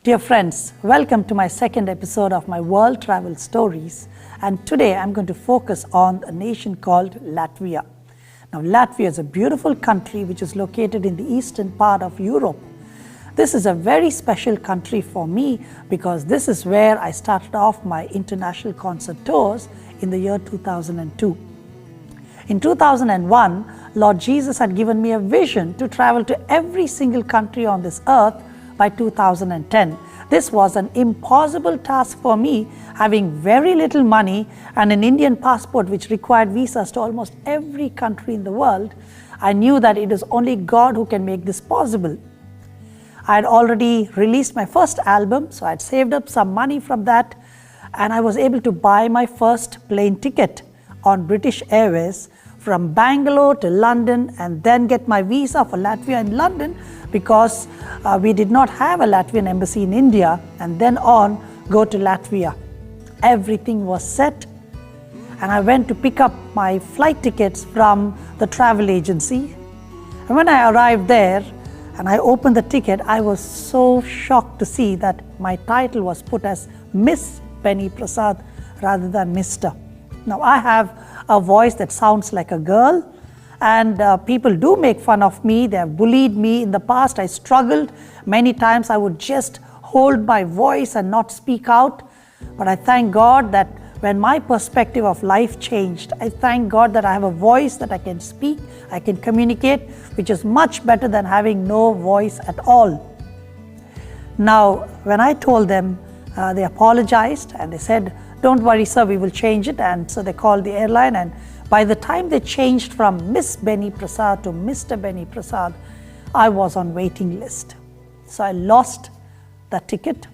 Dear friends, welcome to my second episode of my world travel stories. And today I'm going to focus on a nation called Latvia. Now, Latvia is a beautiful country which is located in the eastern part of Europe. This is a very special country for me because this is where I started off my international concert tours in the year 2002. In 2001, Lord Jesus had given me a vision to travel to every single country on this earth by 2010. This was an impossible task for me, having very little money and an Indian passport which required visas to almost every country in the world. I knew that it is only God who can make this possible. I had already released my first album, so I had saved up some money from that, and I was able to buy my first plane ticket on British Airways from Bangalore to London, and then get my visa for Latvia in London because we did not have a Latvian embassy in India, and then on go to Latvia. Everything was set, and I went to pick up my flight tickets from the travel agency. And when I arrived there and I opened the ticket, I was so shocked to see that my title was put as Miss Penny Prasad rather than Mr. Now, I have a voice that sounds like a girl, and people do make fun of me. They have bullied me in the past. I struggled many times. I would just hold my voice and not speak out. But I thank God that when my perspective of life changed, I thank God that I have a voice that I can speak, I can communicate, which is much better than having no voice at all. Now, when I told them, they apologized and they said, "Don't worry, sir, we will change it." And so they called the airline, and by the time they changed from Miss Benny Prasad to Mr. Benny Prasad, I was on waiting list. So I lost that ticket.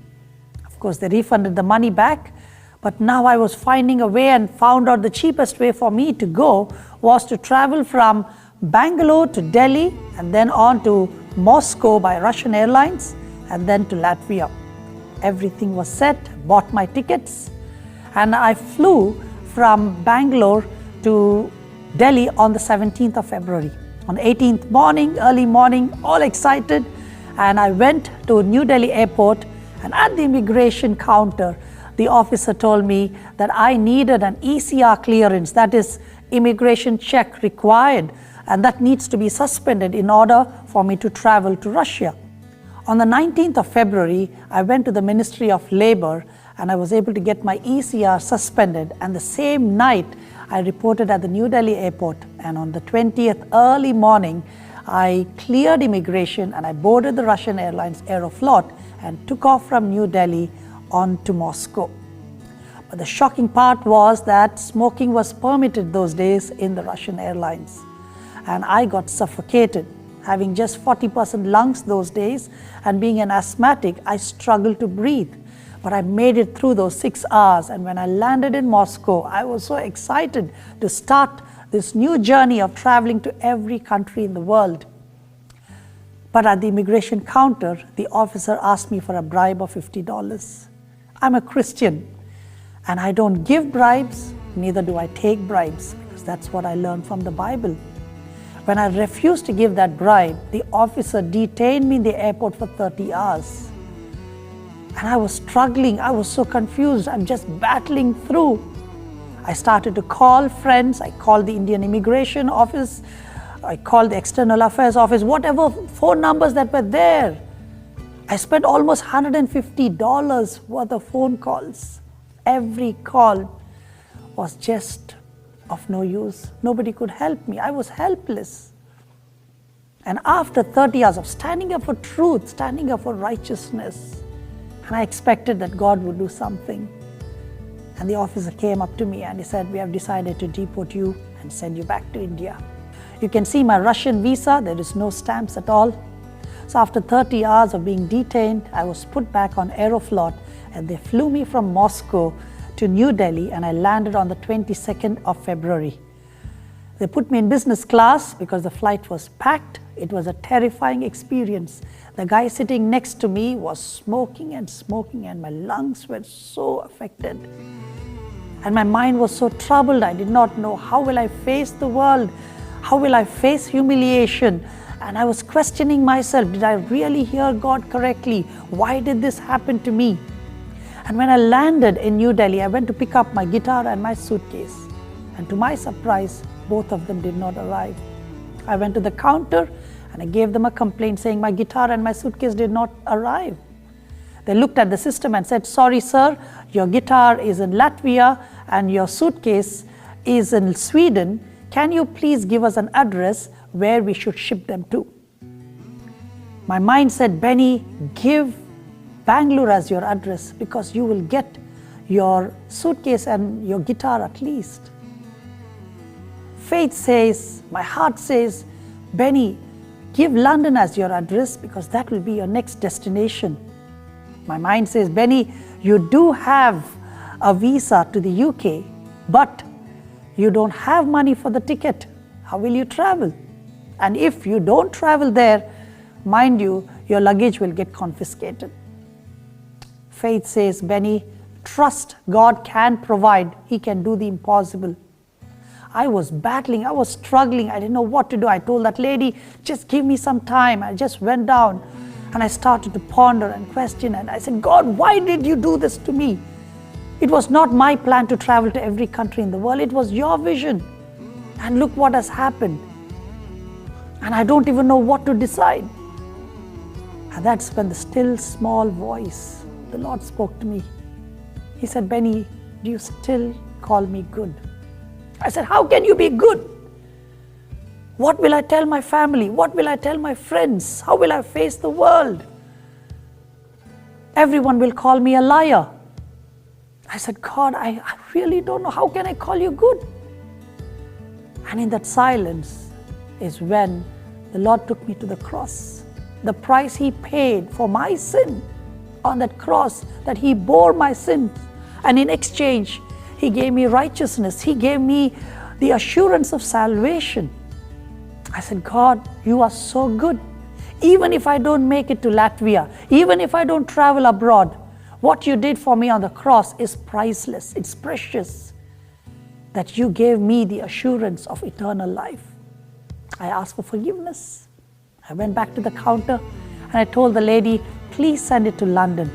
Of course, they refunded the money back, but now I was finding a way and found out the cheapest way for me to go was to travel from Bangalore to Delhi and then on to Moscow by Russian Airlines and then to Latvia. Everything was set, bought my tickets, and I flew from Bangalore to Delhi on the 17th of February. On 18th morning, early morning, all excited, and I went to New Delhi airport, and at the immigration counter, the officer told me that I needed an ECR clearance, that is immigration check required, and that needs to be suspended in order for me to travel to Russia. On the 19th of February, I went to the Ministry of Labor and I was able to get my ECR suspended, and the same night I reported at the New Delhi airport, and on the 20th early morning I cleared immigration and I boarded the Russian Airlines Aeroflot and took off from New Delhi on to Moscow. But the shocking part was that smoking was permitted those days in the Russian Airlines, and I got suffocated. Having just 40% lungs those days and being an asthmatic, I struggled to breathe. But I made it through those 6 hours, and when I landed in Moscow, I was so excited to start this new journey of traveling to every country in the world. But at the immigration counter, the officer asked me for a bribe of $50. I'm a Christian, and I don't give bribes, neither do I take bribes, because that's what I learned from the Bible. When I refused to give that bribe, the officer detained me in the airport for 30 hours. And I was struggling, I was so confused, I'm just battling through. I started to call friends, I called the Indian Immigration Office, I called the External Affairs Office, whatever phone numbers that were there. I spent almost $150 worth of phone calls. Every call was just of no use. Nobody could help me. I was helpless. And after 30 hours of standing up for truth, standing up for righteousness, and I expected that God would do something. And the officer came up to me and he said, "We have decided to deport you and send you back to India." You can see my Russian visa, there is no stamps at all. So after 30 hours of being detained, I was put back on Aeroflot, and they flew me from Moscow to New Delhi, and I landed on the 22nd of February. They put me in business class because the flight was packed. It was a terrifying experience. The guy sitting next to me was smoking, and my lungs were so affected. And my mind was so troubled. I did not know, how will I face the world? How will I face humiliation? And I was questioning myself, did I really hear God correctly? Why did this happen to me? And when I landed in New Delhi, I went to pick up my guitar and my suitcase. And to my surprise, both of them did not arrive. I went to the counter and I gave them a complaint saying my guitar and my suitcase did not arrive. They looked at the system and said, sorry sir, your guitar is in Latvia and your suitcase is in Sweden. Can you please give us an address where we should ship them to? My mind said, Benny, give Bangalore as your address because you will get your suitcase and your guitar at least. Faith says, my heart says, Benny, give London as your address because that will be your next destination. My mind says, Benny, you do have a visa to the UK, but you don't have money for the ticket. How will you travel? And if you don't travel there, mind you, your luggage will get confiscated. Faith says, Benny, trust God can provide. He can do the impossible. I was battling, I was struggling, I didn't know what to do. I told that lady, just give me some time. I just went down and I started to ponder and question and I said, God, why did you do this to me? It was not my plan to travel to every country in the world. It was your vision. And look what has happened. And I don't even know what to decide. And that's when the still small voice, the Lord spoke to me. He said, Benny, do you still call me good? I said, how can you be good? What will I tell my family? What will I tell my friends? How will I face the world? Everyone will call me a liar. I said, God, I really don't know. How can I call you good? And in that silence is when the Lord took me to the cross. The price He paid for my sin on that cross, that He bore my sins. And in exchange, He gave me righteousness. He gave me the assurance of salvation. I said, God, you are so good. Even if I don't make it to Latvia, even if I don't travel abroad, what you did for me on the cross is priceless. It's precious. That you gave me the assurance of eternal life. I asked for forgiveness. I went back to the counter and I told the lady, please send it to London.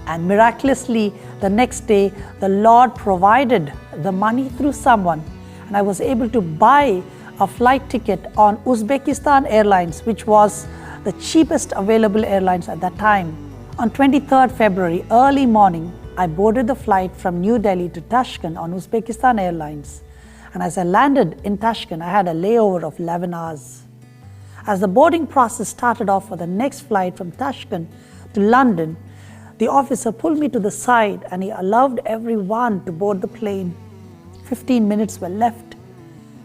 And miraculously, the next day, the Lord provided the money through someone. And I was able to buy a flight ticket on Uzbekistan Airlines, which was the cheapest available airlines at that time. On 23rd February, early morning, I boarded the flight from New Delhi to Tashkent on Uzbekistan Airlines. And as I landed in Tashkent, I had a layover of 11 hours. As the boarding process started off for the next flight from Tashkent to London, the officer pulled me to the side and he allowed everyone to board the plane. 15 minutes were left.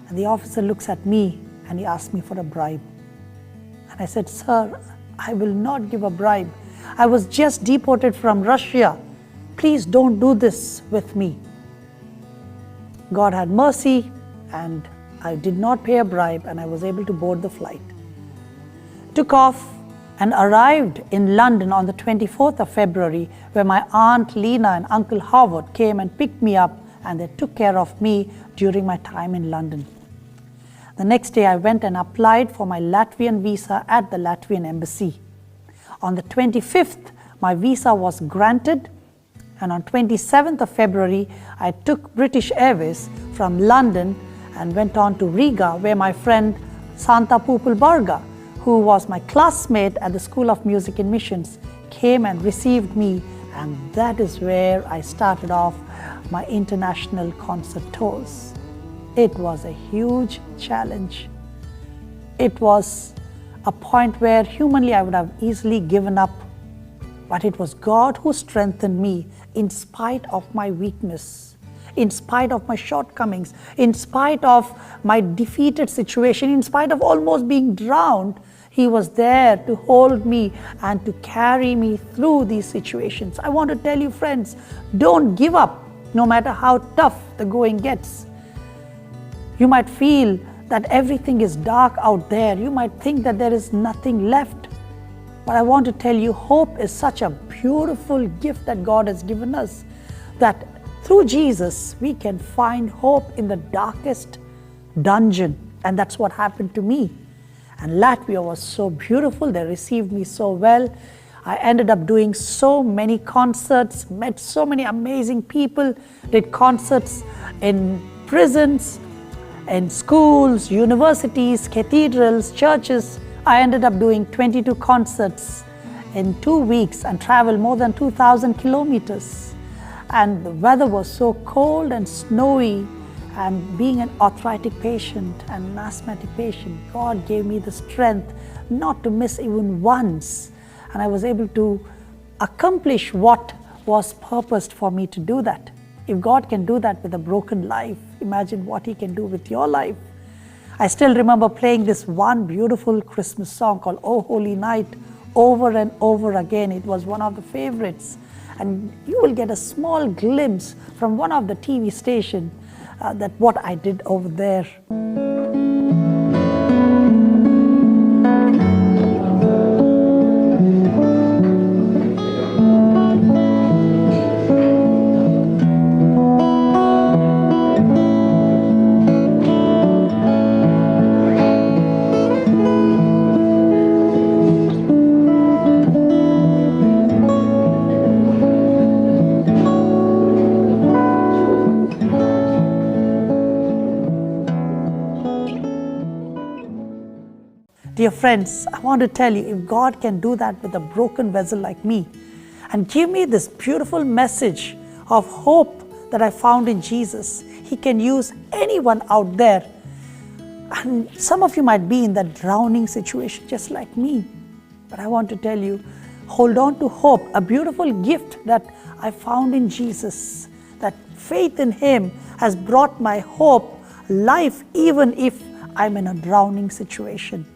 And the officer looks at me and he asked me for a bribe. And I said, sir, I will not give a bribe. I was just deported from Russia. Please don't do this with me. God had mercy and I did not pay a bribe and I was able to board the flight. Took off and arrived in London on the 24th of February, where my Aunt Lena and Uncle Howard came and picked me up and they took care of me during my time in London. The next day I went and applied for my Latvian visa at the Latvian embassy. On the 25th, my visa was granted, and on 27th of February, I took British Airways from London and went on to Riga, where my friend Santa Pupulbarga, who was my classmate at the School of Music and Missions, came and received me, and that is where I started off my international concert tours. It was a huge challenge. It was a point where humanly I would have easily given up, but it was God who strengthened me in spite of my weakness, in spite of my shortcomings, in spite of my defeated situation, in spite of almost being drowned. He was there to hold me and to carry me through these situations. I want to tell you, friends, don't give up no matter how tough the going gets. You might feel that everything is dark out there. You might think that there is nothing left. But I want to tell you, hope is such a beautiful gift that God has given us, that through Jesus, we can find hope in the darkest dungeon. And that's what happened to me. And Latvia was so beautiful. They received me so well. I ended up doing so many concerts, met so many amazing people, did concerts in prisons, in schools, universities, cathedrals, churches. I ended up doing 22 concerts in 2 weeks and traveled more than 2,000 kilometers. And the weather was so cold and snowy, and being an arthritic patient and an asthmatic patient, God gave me the strength not to miss even once. And I was able to accomplish what was purposed for me to do that. If God can do that with a broken life, imagine what He can do with your life. I still remember playing this one beautiful Christmas song called "Oh Holy Night" over and over again. It was one of the favorites. And you will get a small glimpse from one of the TV stations that what I did over there. Dear friends, I want to tell you, if God can do that with a broken vessel like me and give me this beautiful message of hope that I found in Jesus, He can use anyone out there. And some of you might be in that drowning situation just like me. But I want to tell you, hold on to hope, a beautiful gift that I found in Jesus. That faith in Him has brought my hope, life, even if I'm in a drowning situation.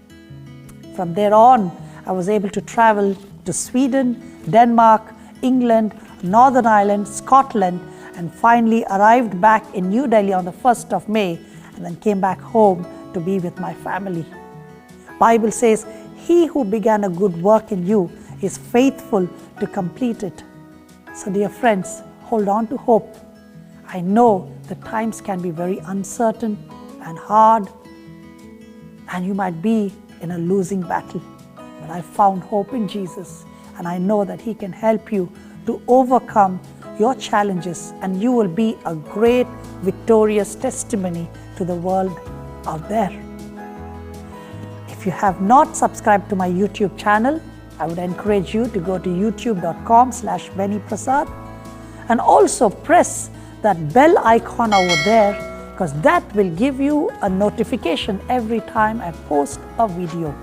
From there on, I was able to travel to Sweden, Denmark, England, Northern Ireland, Scotland, and finally arrived back in New Delhi on the 1st of May, and then came back home to be with my family. Bible says, "He who began a good work in you is faithful to complete it." So dear friends, hold on to hope. I know the times can be very uncertain and hard, and you might be in a losing battle. But I found hope in Jesus, and I know that He can help you to overcome your challenges, and you will be a great, victorious testimony to the world out there. If you have not subscribed to my YouTube channel, I would encourage you to go to youtube.com/BennyPrasad and also press that bell icon over there, because that will give you a notification every time I post a video.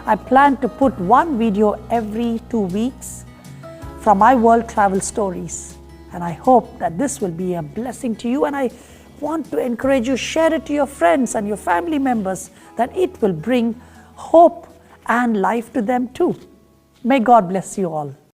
I plan to put one video every 2 weeks from my world travel stories. And I hope that this will be a blessing to you. And I want to encourage you, share it to your friends and your family members, that it will bring hope and life to them too. May God bless you all.